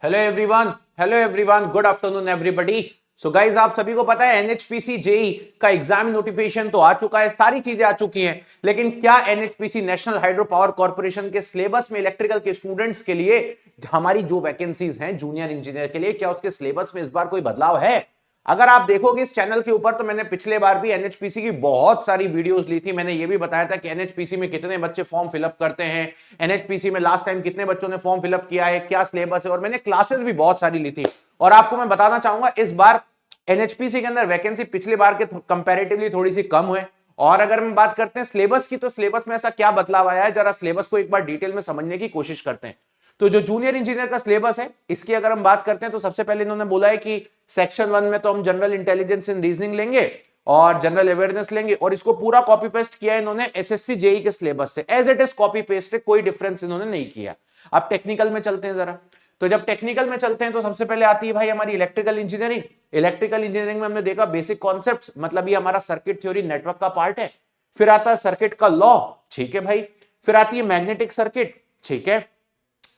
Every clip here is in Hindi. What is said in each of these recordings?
Hello everyone, good afternoon everybody. So guys, आप सभी को पता है एनएचपीसी जेई का एग्जाम नोटिफिकेशन तो आ चुका है, सारी चीजें आ चुकी हैं, लेकिन क्या NHPC national hydro power corporation के सिलेबस में इलेक्ट्रिकल के स्टूडेंट्स के लिए हमारी जो वैकेंसीज हैं जूनियर इंजीनियर के लिए, क्या उसके सिलेबस में इस बार कोई बदलाव है? अगर आप देखोगे इस चैनल के ऊपर, तो मैंने पिछले बार भी एनएचपीसी की बहुत सारी वीडियोस ली थी। मैंने ये भी बताया था कि एनएचपीसी में कितने बच्चे फॉर्म फिलअप करते हैं, एनएचपीसी में लास्ट टाइम कितने बच्चों ने फॉर्म फिलअप किया है, क्या सिलेबस है, और मैंने क्लासेस भी बहुत सारी ली थी। और आपको मैं बताना चाहूंगा इस बार एनएचपीसी के अंदर वैकेंसी पिछली बार के कंपैरेटिवली थोड़ी सी कम है। और अगर हम बात करते हैं सिलेबस की, तो सिलेबस में ऐसा क्या बदलाव आया है, जरा सिलेबस को एक बार डिटेल में समझने की कोशिश करते हैं। तो जो जूनियर इंजीनियर का सिलेबस है, इसकी अगर हम बात करते हैं, तो सबसे पहले इन्होंने बोला है कि सेक्शन 1 में तो हम जनरल इंटेलिजेंस एंड रीजनिंग लेंगे और जनरल अवेयरनेस लेंगे, और इसको पूरा कॉपी पेस्ट किया है इन्होंने एसएससी जेई के सिलेबस से, as it is copy paste है, कोई डिफरेंस इन्होंने नहीं किया। अब टेक्निकल में चलते हैं जरा। तो जब टेक्निकल में चलते हैं, तो सबसे पहले आती है भाई हमारी इलेक्ट्रिकल इंजीनियरिंग। इलेक्ट्रिकल इंजीनियरिंग में हमने देखा बेसिक कॉन्सेप्ट्स, मतलब ये हमारा सर्किट थ्योरी नेटवर्क का पार्ट है। फिर आता है सर्किट का लॉ, ठीक है भाई। फिर आती है मैग्नेटिक सर्किट, ठीक है।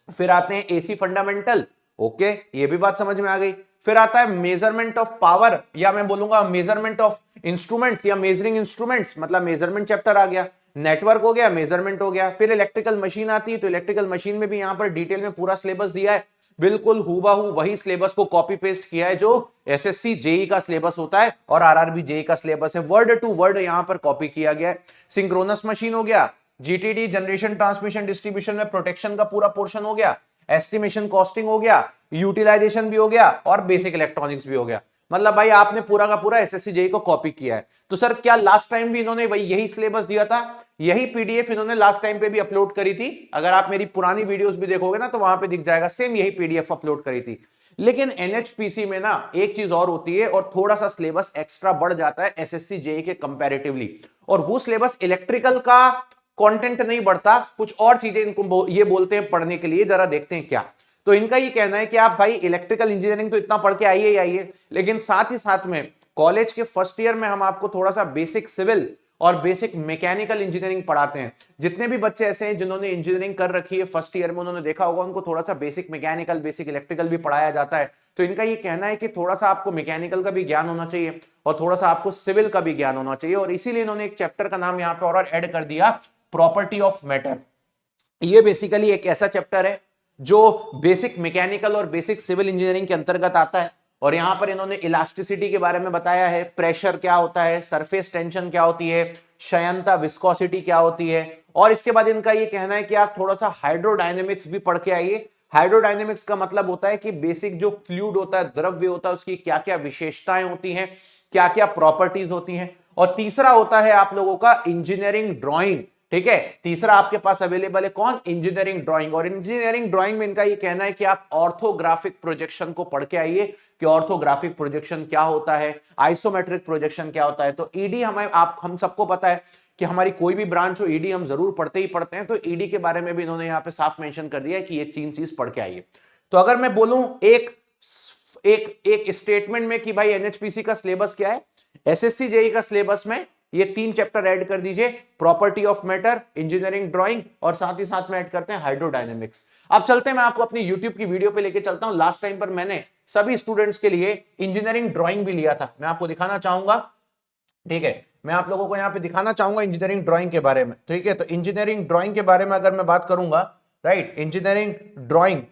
फिर आते हैं एसी फंडामेंटल, ओके, ये भी बात समझ में आ गई। फिर आता है मेजरमेंट ऑफ पावर, या मैं बोलूंगा मेजरमेंट ऑफ इंस्ट्रूमेंट्स या मेजरिंग इंस्ट्रूमेंट्स, मतलब मेजरमेंट चैप्टर आ गया। नेटवर्क हो गया, मेजरमेंट हो गया। फिर इलेक्ट्रिकल मशीन आती है, तो इलेक्ट्रिकल मशीन में भी यहां पर डिटेल में पूरा सिलेबस दिया है, बिल्कुल हूबहू वही सिलेबस को कॉपी पेस्ट किया है जो एसएससी जेई का सिलेबस होता है और आरआरबी जेई का सिलेबस है, वर्ड टू वर्ड यहां पर कॉपी किया गया है। सिंक्रोनस मशीन हो गया, जीटीडी जनरेशन ट्रांसमिशन डिस्ट्रीब्यूशन में प्रोटेक्शन का पूरा पोर्शन हो गया, एस्टिमेशन कॉस्टिंग हो गया, यूटिलाइजेशन भी हो गया, और बेसिक इलेक्ट्रॉनिक्स भी हो गया। मतलब भाई आपने पूरा का पूरा एसएससी जेई को कॉपी किया है। तो सर क्या लास्ट टाइम भी इन्होंने वही यही सिलेबस दिया था? यही पीडीएफ इन्होंने लास्ट टाइम पे भी अपलोड करी थी। अगर आप मेरी पुरानी वीडियोस भी देखोगे ना, तो वहां पे दिख जाएगा, सेम यही पीडीएफ अपलोड करी थी। लेकिन एनएचपीसी में ना एक चीज और होती है, और थोड़ा सा सिलेबस एक्स्ट्रा बढ़ जाता है एसएससी जेई के कंपैरेटिवली, और वो सिलेबस इलेक्ट्रिकल का कंटेंट नहीं बढ़ता, कुछ और चीजें इनको ये बोलते हैं पढ़ने के लिए, जरा देखते हैं क्या। तो इनका ये कहना है कि आप भाई इलेक्ट्रिकल इंजीनियरिंग तो इतना पढ़ के आइए ही आइए, लेकिन साथ ही साथ में कॉलेज के फर्स्ट ईयर में हम आपको थोड़ा सा बेसिक सिविल और बेसिक मैकेनिकल इंजीनियरिंग पढ़ाते हैं। जितने भी बच्चे ऐसे हैं जिन्होंने इंजीनियरिंग कर रखी है फर्स्ट ईयर में, उन्होंने देखा होगा उनको थोड़ा सा बेसिक मैकेनिकल बेसिक इलेक्ट्रिकल भी पढ़ाया जाता है। तो इनका ये कहना है कि थोड़ा सा आपको मैकेनिकल का भी ज्ञान होना चाहिए और थोड़ा सा आपको सिविल का भी ज्ञान होना चाहिए, और इसीलिए इन्होंने एक चैप्टर का नाम यहाँ पे और ऐड कर दिया, प्रॉपर्टी ऑफ मैटर। ये बेसिकली एक ऐसा चैप्टर है जो बेसिक मैकेनिकल और बेसिक सिविल इंजीनियरिंग के अंतर्गत आता है, और यहां पर इन्होंने इलास्टिसिटी के बारे में बताया है, प्रेशर क्या होता है, सरफेस टेंशन क्या होती है, क्षयनता विस्कोसिटी क्या होती है। और इसके बाद इनका ये कहना है कि आप थोड़ा सा हाइड्रोडायनेमिक्स भी पढ़ के आइए। हाइड्रोडायनेमिक्स का मतलब होता है कि बेसिक जो फ्लूइड होता है, द्रव्य होता है, उसकी क्या क्या विशेषताएं होती हैं, क्या क्या प्रॉपर्टीज होती हैं। और तीसरा होता है आप लोगों का इंजीनियरिंग ड्राइंग, ठीक है। तीसरा आपके पास अवेलेबल है कौन? Engineering drawing. और इंजीनियरिंग ड्राइंग में इनका ये कहना है कि आप ऑर्थोग्राफिक प्रोजेक्शन को पढ़ के आइए कि ऑर्थोग्राफिक प्रोजेक्शन क्या होता है, आइसोमेट्रिक प्रोजेक्शन क्या होता है। तो ईडी हम सबको पता है कि हमारी कोई भी ब्रांच हो, ईडी हम जरूर पढ़ते ही पढ़ते हैं, तो ईडी के बारे में भी इन्होंने यहाँ पे साफ मेंशन कर दिया है कि ये 3 चीज पढ़ के आइए। तो अगर मैं बोलूं एक एक एक स्टेटमेंट में कि भाई एनएचपीसी का सिलेबस क्या है, एसएससी जेई का सिलेबस में ये 3 चैप्टर ऐड कर दीजिए, property of matter, engineering drawing, और साथ ही साथ में ऐड करते हैं हाइड्रोडायनेमिक्स। अब चलते हैं, मैं आपको अपनी यूट्यूब की वीडियो पे लेके चलता हूं। लास्ट टाइम पर मैंने सभी स्टूडेंट्स के लिए इंजीनियरिंग ड्राइंग भी लिया था, मैं आपको दिखाना चाहूंगा, ठीक है। मैं आप लोगों को यहां पे दिखाना चाहूंगा इंजीनियरिंग ड्राइंग के बारे में, ठीक है। तो इंजीनियरिंग ड्राइंग के बारे में अगर मैं बात करूंगा, राइट, इंजीनियरिंग ड्राइंग,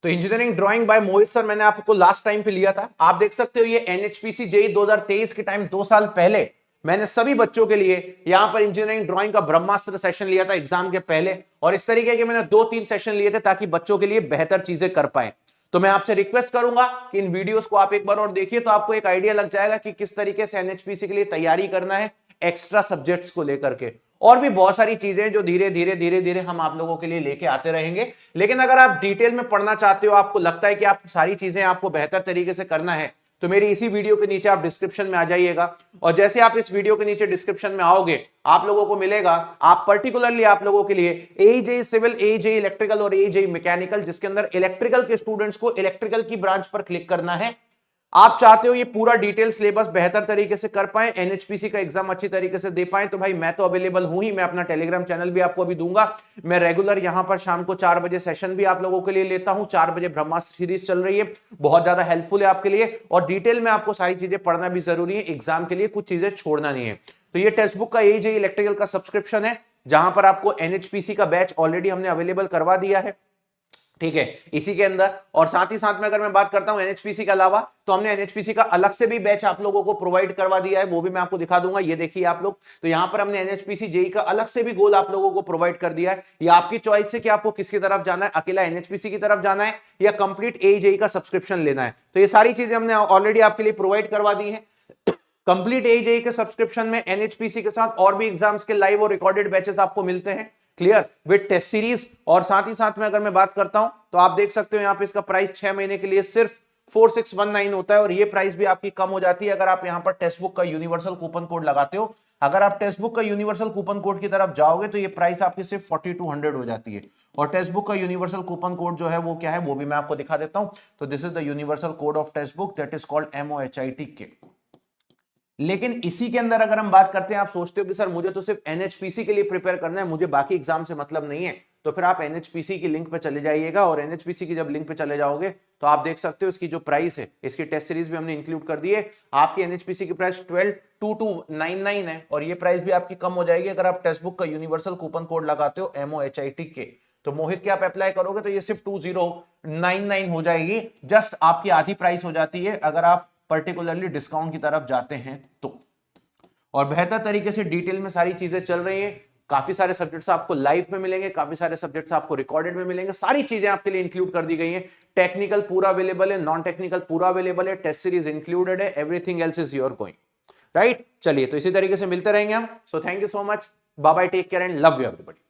तो इंजीनियरिंग ड्राइंग बाय मोहित सर मैंने आपको लास्ट टाइम पे लिया था। आप देख सकते हो ये एनएचपीसी जेई 2023 के टाइम 2 साल पहले मैंने सभी बच्चों के लिए यहां पर इंजीनियरिंग ड्राइंग का ब्रह्मास्त्र सेशन लिया था एग्जाम के पहले, और इस तरीके के मैंने 2-3 सेशन लिए थे ताकि बच्चों के लिए बेहतर चीजें कर पाए। तो मैं आपसे रिक्वेस्ट करूंगा कि इन वीडियोस को आप एक बार और देखिए, तो आपको एक आइडिया लग जाएगा कि किस तरीके से एनएचपीसी के लिए तैयारी करना है एक्स्ट्रा सब्जेक्ट्स को लेकर के। और भी बहुत सारी चीजें जो धीरे धीरे धीरे धीरे हम आप लोगों के लिए लेके आते रहेंगे। लेकिन अगर आप डिटेल में पढ़ना चाहते हो, आपको लगता है कि आप सारी चीजें आपको बेहतर तरीके से करना है, तो मेरी इसी वीडियो के नीचे आप डिस्क्रिप्शन में आ जाइएगा, और जैसे आप इस वीडियो के नीचे डिस्क्रिप्शन में आओगे, आप लोगों को मिलेगा, आप पर्टिकुलरली आप लोगों के लिए एजेई सिविल, एजेई इलेक्ट्रिकल और एजेई मैकेनिकल, जिसके अंदर इलेक्ट्रिकल के स्टूडेंट्स को इलेक्ट्रिकल की ब्रांच पर क्लिक करना है। आप चाहते हो ये पूरा डिटेल सिलेबस बेहतर तरीके से कर पाए, एनएचपीसी का एग्जाम अच्छी तरीके से दे पाए, तो भाई मैं तो अवेलेबल हूं ही। मैं अपना टेलीग्राम चैनल भी आपको अभी दूंगा। मैं रेगुलर यहां पर शाम को 4 बजे सेशन भी आप लोगों के लिए लेता हूं। 4 बजे ब्रह्मास्त्र सीरीज चल रही है, बहुत ज्यादा हेल्पफुल है आपके लिए, और डिटेल में आपको सारी चीजें पढ़ना भी जरूरी है, एग्जाम के लिए कुछ चीजें छोड़ना नहीं है। तो ये टेक्स्ट बुक का एजे इलेक्ट्रिकल का सब्सक्रिप्शन है, जहां पर आपको एनएचपीसी का बैच ऑलरेडी हमने अवेलेबल करवा दिया है, ठीक है, इसी के अंदर। और साथ ही साथ में अगर मैं बात करता हूं एनएचपीसी के अलावा, तो हमने एनएचपीसी का अलग से भी बैच आप लोगों को प्रोवाइड करवा दिया है, वो भी मैं आपको दिखा दूंगा। ये देखिए आप लोग, तो यहां पर हमने एनएचपीसी जेई का अलग से भी गोल आप लोगों को प्रोवाइड कर दिया है। ये आपकी चॉइस है कि आपको किसकी तरफ जाना है, अकेला एनएचपीसी की तरफ जाना है या कंप्लीट एजेई का सब्सक्रिप्शन लेना है। तो ये सारी चीजें हमने ऑलरेडी आपके लिए प्रोवाइड करवा दी है। कंप्लीट एजेई के सब्सक्रिप्शन में एनएचपीसी के साथ और भी एग्जाम्स के लाइव और रिकॉर्डेड बैचेस आपको मिलते हैं, क्लियर, विद टेस्ट सीरीज। और साथ ही साथ में अगर मैं बात करता हूं तो आप देख सकते हो यहां पे इसका प्राइस 6 महीने के लिए सिर्फ 4619 होता है, और ये प्राइस भी आपकी कम हो जाती है अगर आप यहां पर टेक्स्ट बुक का यूनिवर्सल कूपन कोड लगाते हो। अगर आप टेक्स्ट बुक का यूनिवर्सल कूपन कोड की तरफ जाओगे तो ये प्राइस आपकी सिर्फ 4200 हो जाती है। और टेक्स्ट बुक का यूनिवर्सल कूपन कोड जो है वो क्या है, वो भी मैं आपको दिखा देता हूं। तो this is the universal code of text book, that is called MOHITK। लेकिन इसी के अंदर अगर हम बात करते हैं, आप सोचते हो कि सर मुझे तो सिर्फ एनएचपीसी के लिए प्रिपेयर करना है, मुझे बाकी एग्जाम से मतलब नहीं है, तो फिर आप एनएचपीसी की लिंक पे चले जाइएगा। और एनएचपीसी की जब लिंक पे चले जाओगे तो आप देख सकते हो इसकी जो प्राइस है, इसकी टेस्ट सीरीज भी हमने इंक्लूड कर दी है। आपकी एनएचपीसी की प्राइस 122299 है, और ये प्राइस भी आपकी कम हो जाएगी अगर आप टेक्स्ट बुक का यूनिवर्सल कूपन कोड लगाते हो MOHITK। तो मोहित के आप अप्लाई करोगे तो ये सिर्फ 2099 हो जाएगी, जस्ट आपकी आधी प्राइस हो जाती है अगर आप पर्टिकुलरली डिस्काउंट की तरफ जाते हैं तो। और बेहतर तरीके से डिटेल में सारी चीजें चल रही हैं। काफी सारे सब्जेक्ट्स आपको लाइव में मिलेंगे, काफी सारे सब्जेक्ट्स आपको रिकॉर्डेड में मिलेंगे, सारी चीजें आपके लिए इंक्लूड कर दी गई हैं। टेक्निकल पूरा अवेलेबल है, नॉन टेक्निकल पूरा अवेलेबल है, टेस्ट सीरीज इंक्लूडेड है, everything else is your going right. चलिए, तो इसी तरीके से मिलते रहेंगे हम। So thank you so much, bye bye, take care and love you everybody.